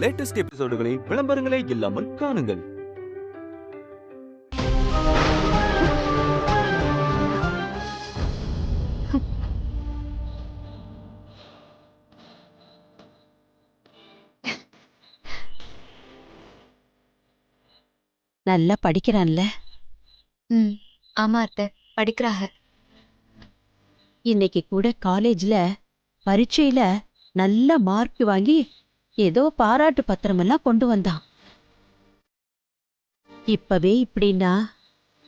Latest எபிசோடுகளை விளம்பரங்களே இல்லாமல் காணுங்கள். நல்லா படிக்கிறான்ல. ஆமா அத்தை, படிக்கிறாங்க. இன்னைக்கு கூட காலேஜ்ல பரீட்சையில நல்ல மார்க் வாங்கி ஏதோ பாராட்டு பத்திரமெல்லாம் கொண்டு வந்தான். இப்பவே இப்படின்னா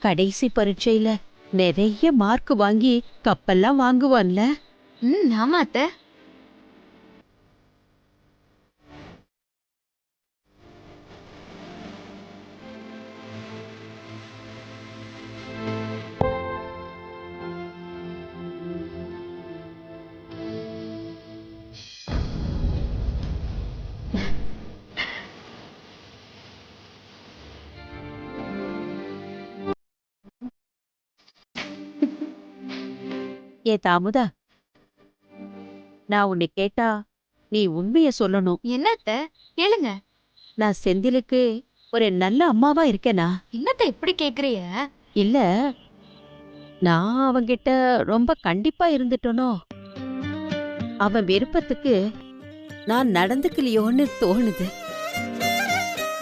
கடைசி பரீட்சையில நிறைய மார்க் வாங்கி கப்பெல்லாம் வாங்குவான்ல. ஆமா அத்தை. ஏ தாமுதா, நான் உன்னை கேட்டா நீ உண்மைய சொல்லணும். என்ன அத்தை, கேளுங்க. நான் செந்திலுக்கு ஒரு நல்ல அம்மாவா இருக்கேனா? என்னத்த இப்படி கேக்குறிய? இல்ல, நான் அவன்கிட்ட ரொம்ப கண்டிப்பா இருந்துட்டனோ, அவன் விருப்பத்துக்கு நான் நடந்துக்கலையோன்னு தோணுது.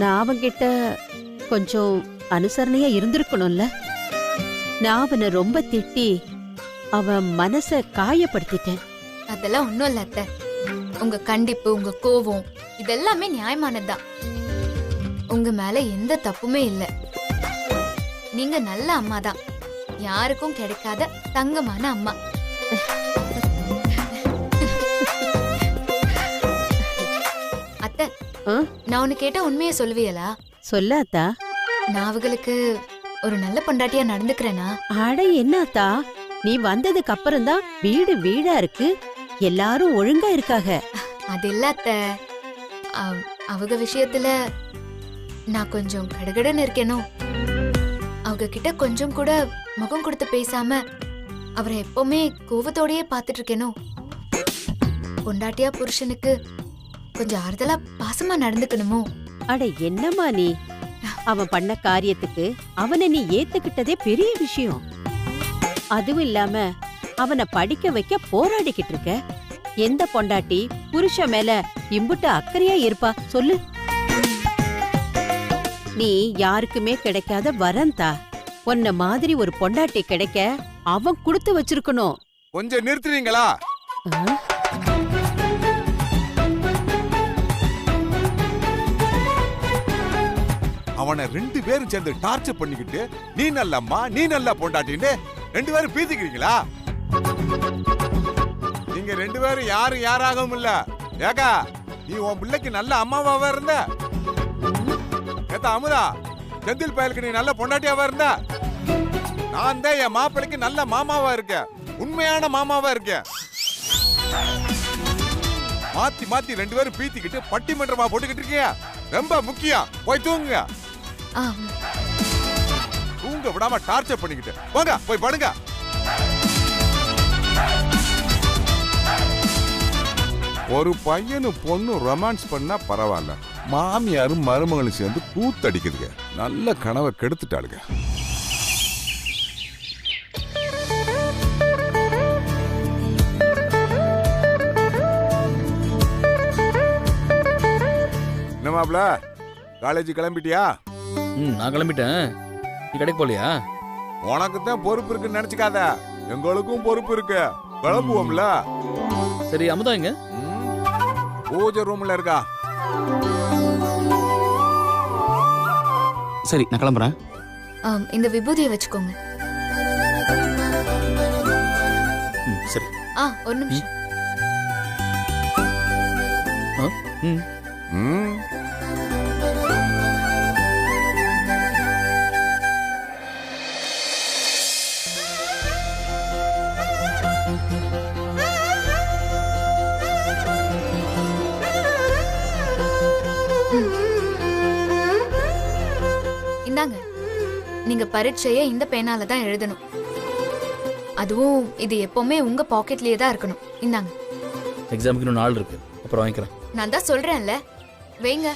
நான் அவன்கிட்ட கொஞ்சம் அனுசரணையா இருந்திருக்கணும்ல. நான் அவனை ரொம்ப திட்டி அவன் மனச காயப்படுத்திட்டேன். அதெல்லாம் ஒண்ணும் இல்ல அத்தை. உங்க கண்டிப்பு, உங்க கோவம் இதெல்லாமே நியாயமானதுதான். உங்க மேல எந்த தப்புமே இல்ல. நீங்க நல்ல அம்மா தான், யாருக்கும் கிடைக்காத தங்கமான அம்மா. அத்தை, நான் உன்னை கேட்டா உண்மையை சொல்லுவியலா? சொல்லாத்தா. நான் அவங்களுக்கு ஒரு நல்ல பொண்டாட்டியா நடந்துக்கிறேனா? அட என்னாத்தா, நீ வந்ததுக்கு அப்புறம்தான் வீடு வீடா இருக்கு, எல்லாரும் ஒழுங்கா இருக்காக. அது இல்ல அத்தை, அவங்க விஷயத்துல நான் கொஞ்சம் கடகடன்னு இருக்கேனோ. அவங்க கிட்ட கொஞ்சம் கூட முகம் கொடுத்து பேசாம அவரை எப்பவுமே கோவத்தோடயே பாத்துட்டு இருக்கேனோ. பொண்டாட்டியா புருஷனுக்கு கொஞ்சம் ஆறுதலா பாசமா நடந்துக்கணுமோ. அட என்னம்மா நீ, அவன் பண்ண காரியத்துக்கு அவனை நீ ஏத்துக்கிட்டதே பெரிய விஷயம். அதுவும் இல்லாம அவனை படிக்க வைக்க போராடிக்கிட்டு இருக்க. எந்த பொண்டாட்டி புருஷன் மேல இம்புட்டு அக்கறையா இருப்பா சொல்லு? நீ யாருக்குமே கிடைக்காத வரந்தா. உன்ன மாதிரி ஒரு பொண்டாட்டி கிடைக்க அவன் கொடுத்து வச்சிருக்கணும். கொஞ்சம் நிறுத்துறீங்களா? அவனை 2 பேரும் சேர்ந்து டார்ச்சர் பண்ணிக்கிட்டு நீ நல்லம்மா நீ நல்லா பொண்டாட்டின்னு 2 பேரும் பீத்திக்கிறீங்களா? நீங்க 2 பேரும் யாரும் யாராகவும் இல்ல. ஏக்கா, நீ உன் பிள்ளைக்கு நல்ல அம்மாவாவா இருந்த? ஏத்தா அமுதா, செந்தில் பயலுக்கு நீ நல்ல பொண்டாட்டியாவா இருந்த? நான் தான் என் மாப்பிளைக்கு நல்ல மாமாவா இருக்கேன், உண்மையான மாமாவா இருக்கேன். மாத்தி மாத்தி 2 பேரும் பீத்திக்கிட்டு பட்டிமன்றமா போட்டுக்கிட்டு இருக்கீங்க. ரொம்ப முக்கியம், போய் தூங்குங்க. தூங்க விடாம டார்ச்சர் பண்ணிக்கிட்டு போங்க, போய் படுங்க. ஒரு பையனும் பொண்ணும் ரொமான்ஸ் பண்ணா பரவாயில்ல, மாமியாரும் மருமகளும் சேர்ந்து கூத்தடிக்குதுங்க. நல்ல கனவை கெடுத்துட்டாளுங்க. என்ன மாப்ள, காலேஜ் கிளம்பிட்டியா? நான் கிளம்பிட்டேன். நீ கடைக்கு போலியா? உனக்கு தான் பொறுப்பு இருக்குன்னு நினைச்சுக்காத, எங்களுக்கும் பொறுப்பு இருக்கு. கிளம்புவோம்ல. சரி, அமுதா எங்க? பூஜை ரூம்ல இருக்கா. சரி, நான் கிளம்புறேன். இந்த விபூதியை வச்சுக்கோங்க. சரி. ஒரு நிமிஷம். இந்தாங்க, நீங்க பரீட்சையை இந்த பேனால தான் எழுதணும். அதுவும் இது எப்பவுமே உங்க பாக்கெட்லயே தான் இருக்கணும். இந்தாங்க. எக்ஸாமுக்கு இன்னும் நாள் இருக்கு, அப்புறம் வாங்கிக்கிறேன். நான் தான் சொல்றேன்ல, வைங்க.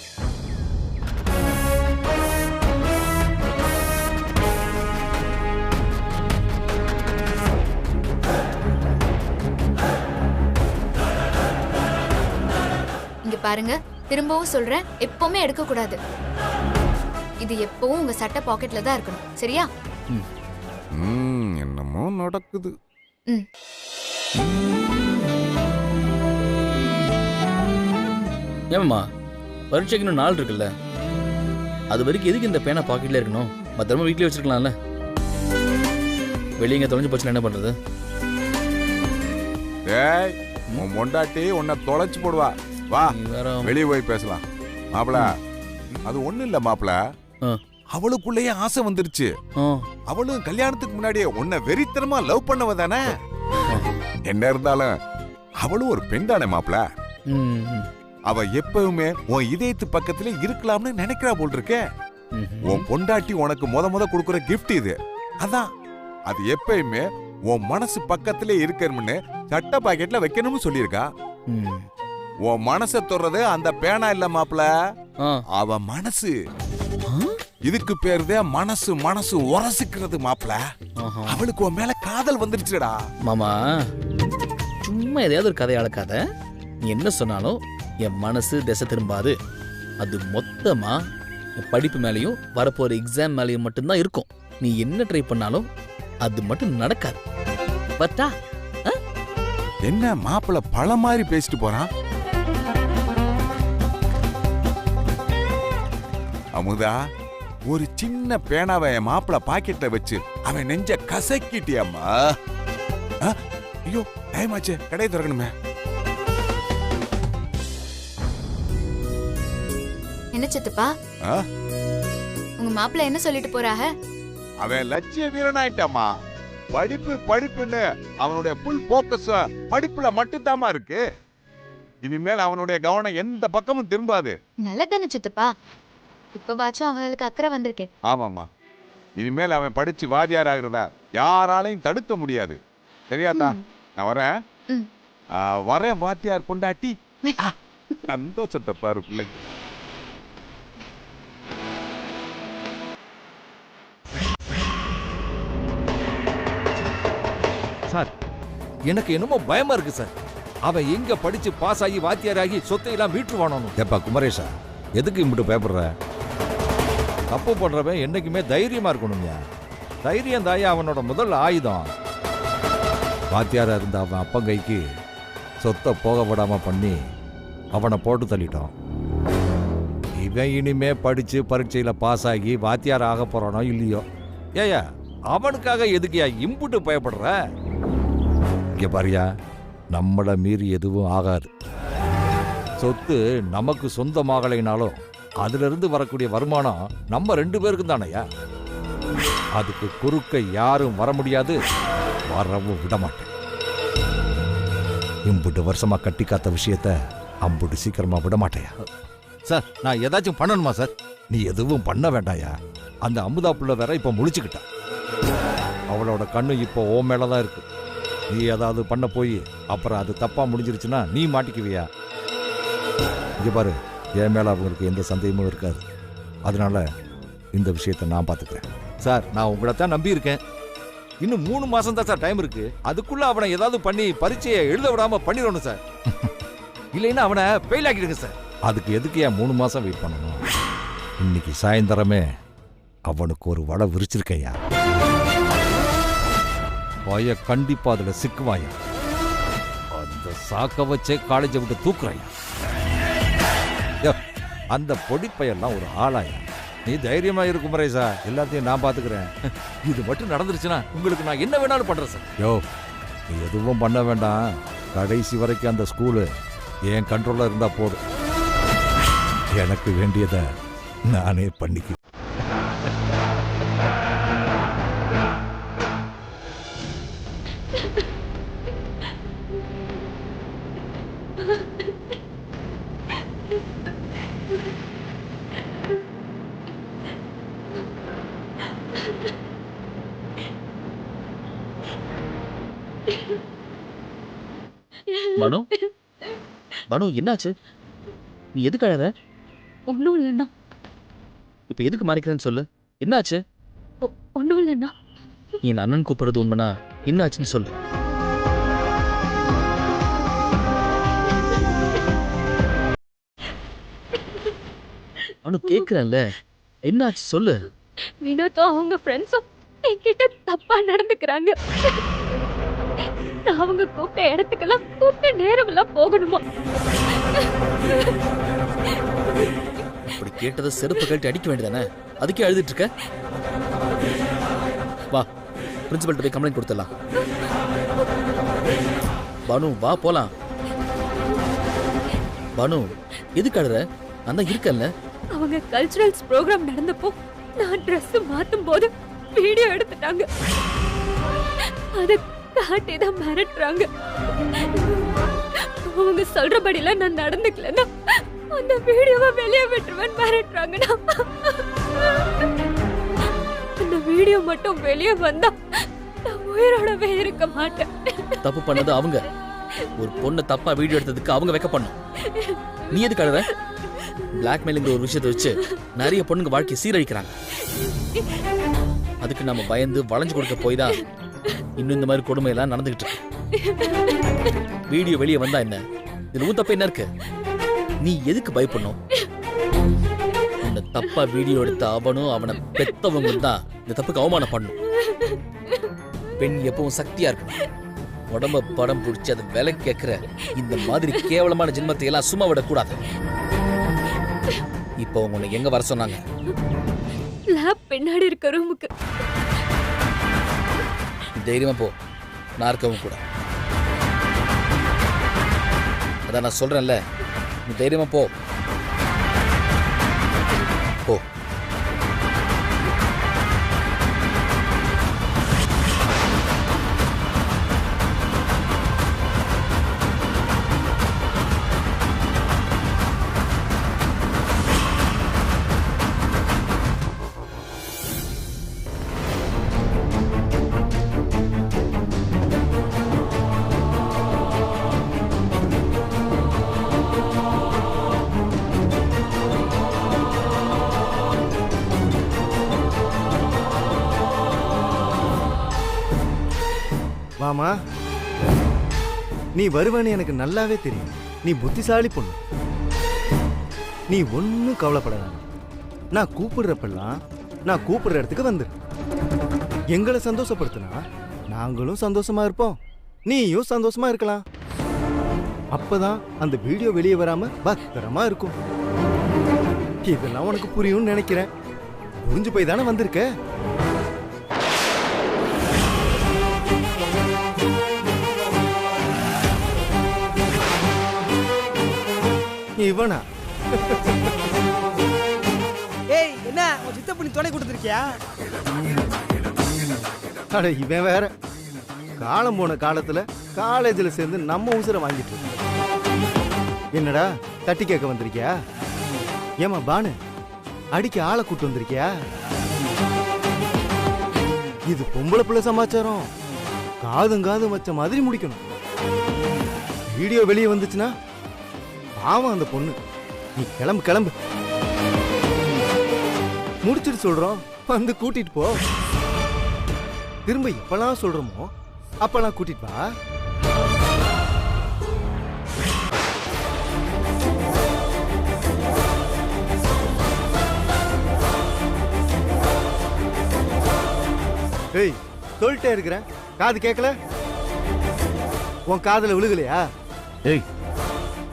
இங்க பாருங்க, திரும்பவும் சொல்றேன், எப்பவுமே எடுக்க கூடாது. இது எப்பவும் உங்க சட்டை பாக்கெட்ல தான் இருக்கணும், சரியா? என்னமோ நடக்குது. ம். ஏமாம்மா பரீட்சைக்கு இன்னும் நாள் இருக்குல்ல, அது வரைக்கும் எதுக்கு இந்த பேனா பாக்கெட்ல இருக்கணும்? பத்திரமா வீட்லயே வச்சிருக்கலாம்ல. வெளியே தொலைஞ்சு போச்சுன்னா என்ன பண்றது? ஏய், உன் பொண்டாட்டி உன்னை தொலைச்சு போடுவா. வா, நீ வேற வெளியே போய் பேசலாம். மாப்பிள, அது ஒண்ணு இல்ல மாப்பிள, ஆ. அவளுக்குள்ளேயே ஆசை வந்துருச்சு. ஆ. அவளும் கல்யாணத்துக்கு முன்னாடியே உன்னை வெறித்தனமா லவ் பண்ணவ தானே. என்ன இருந்தாலும் அவளும் ஒரு பெண் தானே மாப்பிள. ம், ம். அவ எப்பவுமே உன் இதயத்து பக்கத்துல இருக்கலாம்னு நினைக்கிறா போல் இருக்கே. உன் பொண்டாட்டி உனக்கு முத கொடுக்குற கிஃப்ட் இது. அதான் அது எப்பயுமே உன் மனசு பக்கத்திலே இருக்கணும்னு சட்ட பாக்கெட்ல வைக்கணும்னு சொல்லியிருக்கா. ம். உன் மனசை தொடுறது அந்த பேனா இல்ல மாப்பிள, ஆ. அவ மனசு. இதுக்கு பேருதே மனசு மனசு உரசிக்கிறது மாப்பிள. ஆஹா. அவளுக்கு உன் மேல காதல் வந்துருச்சுடா. மாமா சும்மா எதையாவது ஒரு கதையை அளக்காத. நீ என்ன சொன்னாலும் என் மனசு திசை திரும்பாது. அது மொத்தமா என் படிப்பு மேலேயும் வரப்போற எக்ஸாம் மேலேயும் மட்டும்தான் இருக்கும். நீ என்ன ட்ரை பண்ணாலும் அது மட்டும் நடக்காது. பட்டா என்ன மாப்பிள பழ மாதிரி பேசிட்டு போறான். அமுதா, ஒரு சின்ன பேனாவை என் மாப்பிள பாக்கெட்ல வச்சு அவன் நெஞ்ச கசக்கிட்டியம்மா. ஐயோ, டைம் ஆச்சு, கடையை திறக்கணுமே. என்ன சித்தப்பா, ஆ? உங்க மாப்பிள்ள என்ன சொல்லிட்டு போறாக? அவன் லட்சிய வீரனாயிட்டாமா. படிப்புன்னு அவனுடைய புல் போக்கஸ் படிப்புல மட்டும்தாமா இருக்கு. இனிமேல் அவனுடைய கவனம் எந்த பக்கமும் திரும்பாது. நல்லதானே சித்தப்பா, இப்பவாச்சும் அவங்களுக்கு அக்கறை வந்திருக்கேன். ஆமாமா, இனிமேல் அவன் படிச்சு வாத்தியார் ஆகிறதா யாராலையும் தடுக்க முடியாது. சரியாதா? நான் வரேன். ம். வரேன் வாத்தியார் பொண்டாட்டி. சந்தோஷத்தை பாரு பிள்ளை. சார், எனக்கு என்னமோ பயமா இருக்கு சார். அவன் எங்க படிச்சு பாஸ் ஆகி வாத்தியாராகி சொத்தையெல்லாம் வீட்டுருவானோ. ஏப்பா குமரேஷா, எதுக்கு இம்பிட்டு பயப்படுற? தப்பு பண்றவன் என்னைக்குமே தைரியமா இருக்கணும்யா. தைரியம் தாயா அவனோட முதல் ஆயுதம். வாத்தியாரா இருந்த அவன் அப்பங்கைக்கு சொத்தை போக விடாம பண்ணி அவனை போட்டு தள்ளிட்டோம். இவன் இனிமே படிச்சு பரீட்சையில பாஸ் ஆகி வாத்தியார் ஆக போறானோ இல்லையோ, ஏயா அவனுக்காக எதுக்குயா இம்புட்டு பயப்படுற? இங்க பாரியா, நம்மளை மீறி எதுவும் ஆகாது. சொத்து நமக்கு சொந்தமாகலைனாலும் அதுல இருந்து வரக்கூடிய வருமானம் நம்ம 2 பேருக்கும் தானையா. அதுக்கு குறுக்க யாரும் வர முடியாது, வரவும் விட மாட்டேன். இம்புட்டு வருஷமா கட்டி காத்த விஷயத்த அம்புட்டு சீக்கிரமா விட மாட்டேயா. சார், நான் ஏதாச்சும் பண்ணணுமா சார்? நீ எதுவும் பண்ண வேண்டாயா. அந்த அமுதா புள்ள வேற இப்ப முழிச்சுக்கிட்டா. அவளோட கண்ணு இப்போ ஓ மேலதான் இருக்கு. நீ ஏதாவது பண்ண போய் அப்புறம் அது தப்பா முடிஞ்சிருச்சுன்னா நீ மாட்டிக்குவியா. இங்க பாரு, என் மேல அவங்களுக்கு எந்த சந்தேகமும் இருக்காது. அதனால இந்த விஷயத்தை நான் பார்த்துக்கிறேன். சார், நான் உங்களைத்தான் நம்பி இருக்கேன். இன்னும் 3 மாசம் தான் சார் டைம் இருக்கு. அதுக்குள்ள அவனை ஏதாவது பண்ணி பரீட்சையை எழுத விடாம பண்ணிடணும் சார். இல்லைன்னா அவனை ஃபெயில் ஆக்கிடுங்க சார். அதுக்கு எதுக்கு ஏன் 3 மாசம் வெயிட் பண்ணணும்? இன்னைக்கு சாயந்தரமே அவனுக்கு ஒரு வலை விரிச்சிருக்கையா. பய கண்டிப்பா அதுல சிக்குவாயா. அந்த சாக்க வச்சே காலேஜை விட்டு தூக்குறாயா. அந்த பொடிப்பையெல்லாம் ஒரு ஆளாயா. நீ தைரியமா இருக்கு குமரேசா, எல்லாத்தையும் நான் பாத்துக்கிறேன். இது மட்டும் நடந்துருச்சுன்னா உங்களுக்கு நான் என்ன வேணாலும் பண்றேன் சார். யோ, நீ எதுவும் பண்ண வேண்டாம். கடைசி வரைக்கும் அந்த ஸ்கூலு என் கண்ட்ரோல்ல இருந்தா போதும். எனக்கு வேண்டியதை நானே பண்ணிக்க. மனு, மனு என்னாச்சு? நீ எதுக்கு அழற? ஒன்றும் இல்லைண்ணா, இப்போ எதுக்கு மறைக்கிறேன்னு சொல்லு. என்னாச்சு? ஒன்றும் இல்லைண்ணா. நீ என் அண்ணன் கூப்பிடுறது உண்மைனா என்னாச்சுன்னு சொல்லு. அவனு கேட்குறேன்ல, என்னாச்சு சொல்லு. வினோத்தும் அவங்க ஃப்ரெண்ட்ஸும் என்கிட்ட தப்பா நடந்துக்கிறாங்க. நான் அவங்க கூப்பிட்ட இடத்துக்கெல்லாம் கூப்பிட்ட நேரமெல்லாம் போகணுமா? இப்படி கேட்டதை செருப்பு கழட்டி அடிக்க வேண்டியதானே? அதுக்கே அழுதுட்டு இருக்க. வா, பிரின்சிபல்கிட்ட போய் கம்ப்ளைண்ட் கொடுத்துடலாம். பானு வா போலாம். பானு எதுக்கு அழுற? நான் தான் இருக்கேன்ல. அவங்க கல்ச்சுரல்ஸ் ப்ரோக்ராம் நடந்தப்போ நான் ட்ரெஸ் மாத்தும் போது வீடியோ எடுத்துட்டாங்க. அதை காட்டி தான் மிரட்டுறாங்க. அவங்க சொல்றபடிலாம் நான் நடந்துக்கலன்னா அந்த வீடியோவை வெளியே விட்டுருவேன் மிரட்டுறாங்கண்ணா. அந்த வீடியோ மட்டும் வெளியே வந்தா நான் உயிரோடவே இருக்க மாட்டேன். தப்பு பண்ணது அவங்க. ஒரு பொண்ணு தப்பா வீடியோ எடுத்ததுக்கு அவங்க வைக்க பண்ணும். நீ எதுக்கு அழுற? பிளாக்மெயிலிங்கிற ஒரு விஷயத்தை வச்சு நிறைய பொண்ணுங்க வாழ்க்கையை சீரழிக்கிறாங்க. அதுக்கு நம்ம பயந்து வளைஞ்சு கொடுக்க போய் தான் இன்னும் இந்த மாதிரி கொடுமையெல்லாம் நடந்துகிட்டு இருக்கு. வீடியோ வெளியே வந்தா என்ன? இதுல உன் தப்பு என்ன இருக்கு? நீ எதுக்கு பயப்படணும்? இந்த தப்பா வீடியோ எடுத்த அவனும் அவனை பெத்தவங்களும் தான் இந்த தப்புக்கு அவமானம் பண்ணும். பெண் எப்பவும் சக்தியா இருக்கணும். உடம்ப படம் பிடிச்சி அதை விலை கேட்கிற இந்த மாதிரி கேவலமான ஜென்மத்தை எல்லாம் சும்மா விடக்கூடாது. இப்போ உன்னை எங்க வர சொன்னாங்க? லேப் பின்னாடி இருக்க ரூமுக்கு. தைரியமா போ, நான் இருக்கவும் கூட. அதான் நான் சொல்றேன்ல, நீ தைரியமா போ. போ. மாமா, நீ வருவேன்னு எனக்கு நல்லாவே தெரியும். நீ புத்திசாலி பொண்ணு. நீ ஒன்னும் கவலைப்படாத. நான் கூப்பிடுறப்பெல்லாம் நான் கூப்பிடுற இடத்துக்கு வந்துரு. எங்களை சந்தோஷப்படுத்தினா நாங்களும் சந்தோஷமா இருப்போம், நீயும் சந்தோஷமா இருக்கலாம். அப்பதான் அந்த வீடியோ வெளியே வராம பத்திரமா இருக்கும். இதெல்லாம் உனக்கு புரியும்னு நினைக்கிறேன். புரிஞ்சு போய் தானே வந்திருக்க. இவனா? ஏய், என்ன உன் சித்த பண்ணி துணை கொடுத்துருக்கியா? அட இவன் வேற. காலம் போன காலத்துல காலேஜ்ல சேர்ந்து நம்ம உசுரை வாங்கிட்டு இருக்கோம். என்னடா தட்டி கேட்க வந்திருக்கியா? ஏமா பானு, அடிக்க ஆளை கூட்டு வந்திருக்கியா? இது பொம்பளை பிள்ளை சமாச்சாரம். காதும் காதும் வச்ச மாதிரி முடிக்கணும். வீடியோ வெளியே வந்துச்சுன்னா பாவம் அந்த பொண்ணு. நீ கிளம்பு கிளம்பு. முடிச்சிட்டு சொல்றோம், வந்து கூட்டிட்டு போ. திரும்ப எப்பெல்லாம் சொல்றோமோ அப்பெல்லாம் கூட்டிட்டு வா. ஏய், சொல்லிட்டே இருக்கிறேன், காது கேட்கல? உன் காதுல விழுகலையா? ஏய்,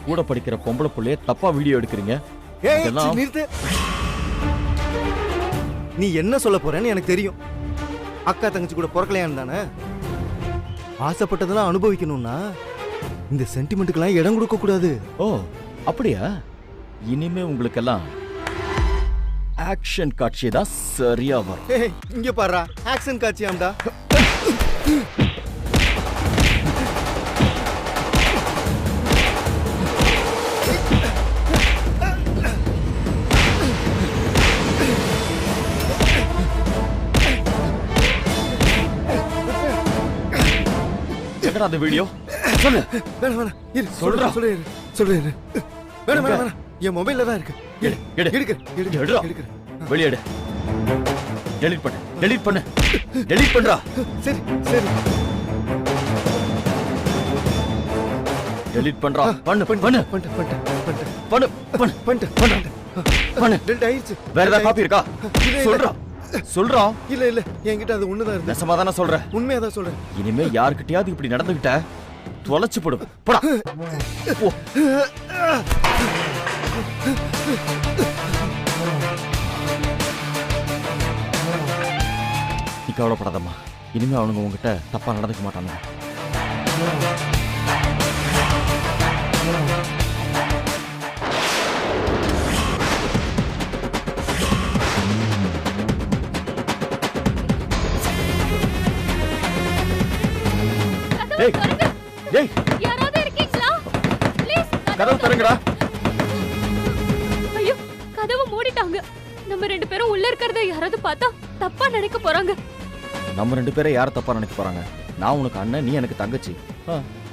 கூட படிக்கிற பொம்பளை புள்ளைய தப்பா வீடியோ எடுக்கிறீங்க. ஏய், நிறுத்து. நீ என்ன சொல்ல போறேன்னு எனக்கு தெரியும். அக்கா தங்கச்சி கூட பிறக்கலையான்னு தானே? ஆசைப்பட்டதெல்லாம் அனுபவிக்கணும்னா இந்த சென்டிமெண்ட்டுக்கெல்லாம் இடம் கொடுக்க கூடாது. ஓ அப்படியா? இனிமே உங்களுக்கெல்லாம் ஆக்ஷன் காட்சி தான் சரியா வரும். ஏய், இங்க பாருடா, ஆக்ஷன் காட்சியாம்டா. அந்த வீடியோ சொல்லு. வேணாம் வேணாம், இரு சொல்றேன் சொல்றேன் சொல்றேன். வேணாம் வேணாம் வேணாம், என் மொபைல்ல தான் இருக்கு. எடு எடு எடுடா. வெளியே எடு. டெலீட் பண்ணு. டெலீட் பண்ணு. டெலீட் பண்றா. சரி சரி டெலீட் பண்றா. பண்ணு பண்ணு பண்ணு பண்ணு பண்ணு. டெலிட் ஆயிடுச்சு. வேற ஏதாவது காப்பி இருக்கா? சொல்றா சொல்றா. இல்ல இல்ல என்கிட்ட அது ஒண்ணுதான் இருக்கு. நெசமா தானே சொல்றேன். உண்மையா தான் சொல்றேன். இனிமே யார்கிட்டயாவது இப்படி நடந்துகிட்ட தொலைச்சு போடு. போடா. போ. நீ கவலைப்படாதம்மா. இனிமே அவனுங்க உங்ககிட்ட தப்பா நடந்துக்க மாட்டாங்க. டேய் டேய் யாராவது இருக்கீங்களா? ப்ளீஸ் கதவு திறங்கடா. ஐயோ, கதவை மூடிட்டாங்க. நம்ம ரெண்டு பேரும் உள்ள இருக்கறத யாராவது பார்த்தா தப்பா நினைக்க போறாங்க. நம்ம ரெண்டு பேரை யார தப்பா நினைக்க போறாங்க? நான் உனக்கு அண்ணன், நீ எனக்கு தங்கச்சி.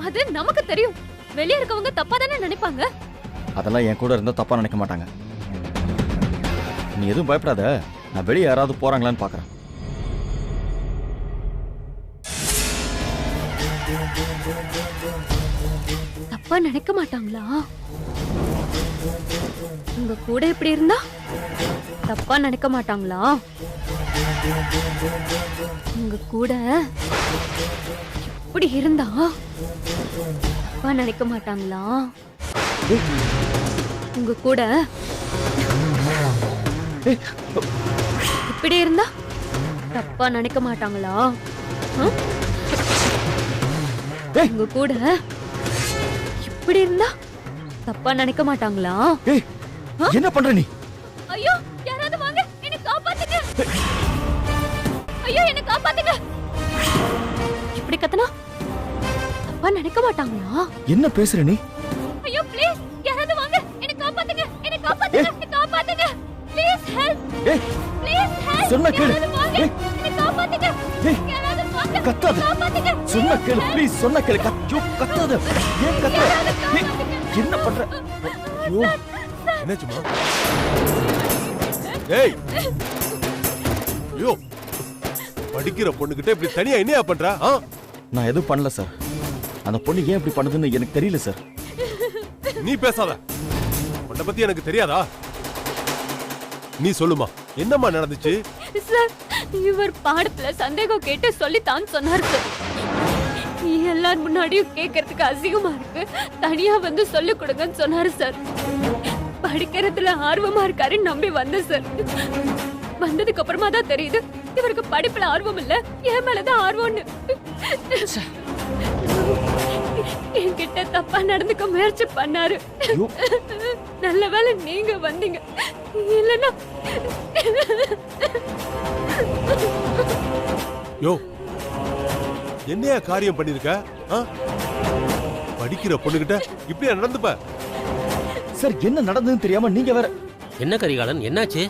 அது நமக்கு தெரியும். வெளிய இருக்கவங்க தப்பா தானே நினைப்பாங்க. அதெல்லாம் என் கூட இருந்தா தப்பா நினைக்க மாட்டாங்க. நீ எதுவும் பயப்படாத. நான் வெளியே யாராவது போறாங்களான்னு பாக்குறேன். தப்பா நினைக்க மாட்டாங்களா? உங்க கூட இப்படி இருந்தா தப்பா நினைக்க மாட்டாங்களா? உங்க கூட இப்படி இருந்தா தப்பா நினைக்க மாட்டாங்களா? உங்க கூட இப்படி இருந்தா தப்பா நினைக்க மாட்டாங்களா? உங்க கூட இப்படி இருந்தா தப்பா நினைக்க மாட்டாங்களா? என்ன பண்ற நீ? ஐயோ, யாராவது வாங்க, என்ன காப்பாத்துங்க. ஐயோ, என்ன காப்பாத்துங்க. இப்படி கத்தனா தப்பா நினைக்க மாட்டாங்களா? என்ன பேசுற நீ? ஐயோ, ப்ளீஸ் யாராவது வாங்க, என்ன காப்பாத்துங்க. என்ன காப்பாத்துங்க. என்ன காப்பாத்துங்க. Please help. Please help. சொன்னா கேளு. என்ன காப்பாத்துங்க. யாராவது வாங்க. கத்தாத. காப்பாத்துங்க. சொன்னா கேளு ப்ளீஸ். சொன்னா கேளு. கத்தாத. ஏன் கத்துற? என்ன பண்ற? ஐயோ, என்னாச்சுமா? ஏய், ஐயோ, படிக்கிற பொண்ணுகிட்ட இப்படி தனியா என்னையா பண்ற? நான் எதுவும் பண்ணல சார். அந்த பொண்ணு ஏன் இப்படி பண்ணுதுன்னு எனக்கு தெரியல சார். நீ பேசாத. உன்னை பத்தி எனக்கு தெரியாதா? நீ சொல்லுமா, என்னம்மா நடந்துச்சு? சார், இவர் பாடத்துல சந்தேகம் கேட்டு சொல்லித்தான் சொன்னார் சார். எல்லார் முன்னாடியும் கேட்கறதுக்கு அசிங்கமா இருக்கு, தனியா வந்து சொல்லி கொடுங்கன்னு சொன்னாரு சார். படிக்கிறதுல ஆர்வமா இருக்காருன்னு நம்பி வந்த சார். வந்ததுக்கு அப்புறமா தான் தெரியுது இவருக்கு படிப்புல ஆர்வம் இல்ல, என் மேலதான் ஆர்வம்னு. என்கிட்ட தப்பா நடந்துக்க முயற்சி பண்ணாரு. நல்ல வேளை நீங்க வந்தீங்க, இல்லன்னா யோ, என்னையா காரியம் பண்ணிருக்க? படிக்கிற பொண்ணுகிட்ட இப்படியா நடந்துப்ப? சார், என்ன நடந்ததுன்னு தெரியாம நீங்க வேற. என்ன கரிகாலன், என்னாச்சு?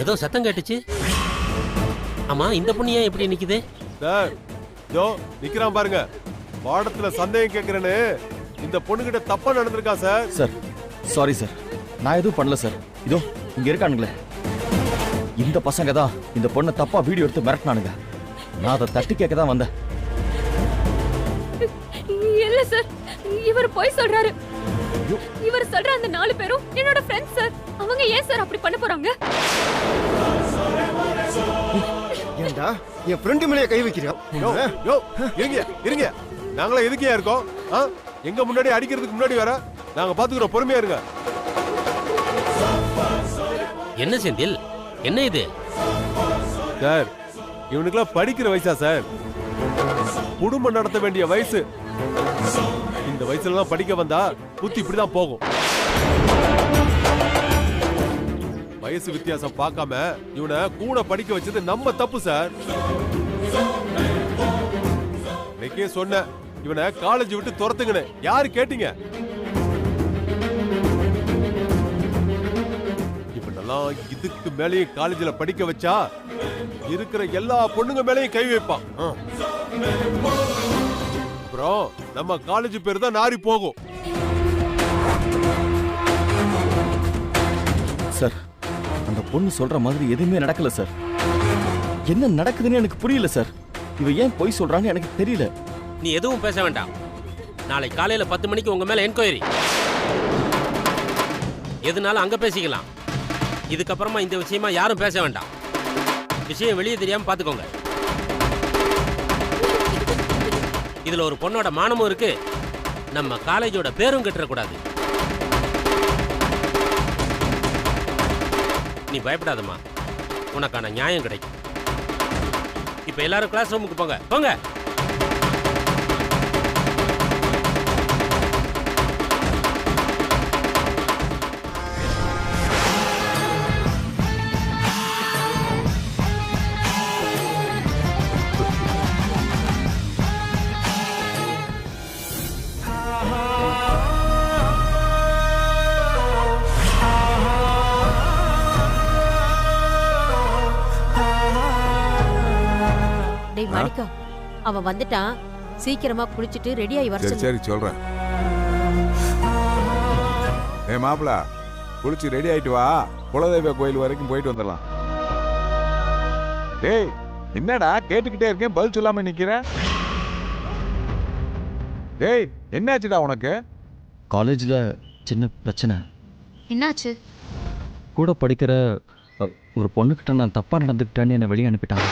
ஏதோ சத்தம் கேட்டுச்சு. ஆமா, இந்த பொண்ணு ஏன் இப்படி நிக்குது? சார், யோ நிக்கிறான் பாருங்க. பாடத்துல சந்தேகம் கேக்குறேன்னு இந்த பொண்ணுகிட்ட தப்பா நடந்திருக்கா சார். சார், சாரி சார், நான் எதுவும் பண்ணல சார். இதோ இங்க இருக்கானுங்களே, இந்த பசங்க தான் இந்த பொண்ணை தப்பா வீடியோ எடுத்து மிரட்டினானுங்க. நான் அதை தட்டி கேட்க தான் வந்தேன். இல்ல சார், இவர் போய் சொல்றாரு. இவர் சொல்ற அந்த 4 பேரும் என்னோட ஃப்ரெண்ட்ஸ் சார். அவங்க ஏன் சார் அப்படி பண்ண போறாங்க? ஏண்டா என் ஃப்ரெண்ட் மேலே கை வைக்கிறியா? யோ, இருங்க இருங்க. நாங்களே எதுக்கே இருக்கோம்? எங்க முன்னாடி அடிக்கிறதுக்கு முன்னாடி வர நாங்க பாத்துக்கிறோம். பொறுமையா இருங்க. என்ன செந்தில், என்ன இது? சார், இவனுக்குலாம் படிக்கிற வயசா சார்? குடும்பம் நடத்த வேண்டிய வயசு. இந்த வயசுல எல்லாம் படிக்க வந்தா புத்தி இப்படிதான் போகும். வயசு வித்தியாசம் பார்க்காம இவனை கூட படிக்க வச்சது நம்ம தப்பு சார். இன்னைக்கே சொன்ன இவனை காலேஜ் விட்டு துரத்துங்கன்னு. யாரு கேட்டீங்க? இவனெல்லாம் இதுக்கு மேலேயும் காலேஜ்ல படிக்க வச்சா இருக்கிற எல்லா பொண்ணுங்க மேலேயும் கை வைப்பான். அப்புறம் நம்ம காலேஜ் பேர் தான் நாரி போகும். சார் அந்த பொண்ணு சொல்ற மாதிரி எதுவுமே நடக்கல சார். என்ன நடக்குதுன்னு எனக்கு புரியல சார். இவ ஏன் பொய் சொல்றான்னு எனக்கு தெரியல. நீ எதுவும் பேச வேண்டாம். நாளை காலையில 10 மணிக்கு உங்க மேல என்கொயரி. எதுனாலும் அங்க பேசிக்கலாம். இதுக்கப்புறமா இந்த விஷயமா யாரும் பேச வேண்டாம். விஷயம் வெளியே தெரியாம பாத்துக்கோங்க. இதுல ஒரு பொண்ணோட மானமும் இருக்கு, நம்ம காலேஜோட பேரும் கெட்டுறக்கூடாது. நீ பயப்படாதம்மா, உனக்கான நியாயம் கிடைக்கும். இப்ப எல்லாரும் கிளாஸ் ரூமுக்கு போங்க போங்க. டேய் மாணிக்கம், அவன் வந்துட்டான். சீக்கிரமா குளிச்சிட்டு ரெடி ஆகி வர சரி சொல்லு. சரி சொல்றேன். மாப்பிள குளிச்சு ரெடி ஆயிட்டு வா, குலதெய்வ கோயில் வரைக்கும் போயிட்டு வந்துடலாம். டேய் என்னடா கேட்டுக்கிட்டே இருக்கேன், பதில் சொல்லாம நிக்கிறேன். டேய் என்னாச்சுடா உனக்கு? காலேஜில் சின்ன பிரச்சனை. என்னாச்சு? கூட படிக்கிற ஒரு பொண்ணுக்கிட்ட நான் தப்பாக நடந்துக்கிட்டேன்னு என்னை வெளியே அனுப்பிட்டாங்க.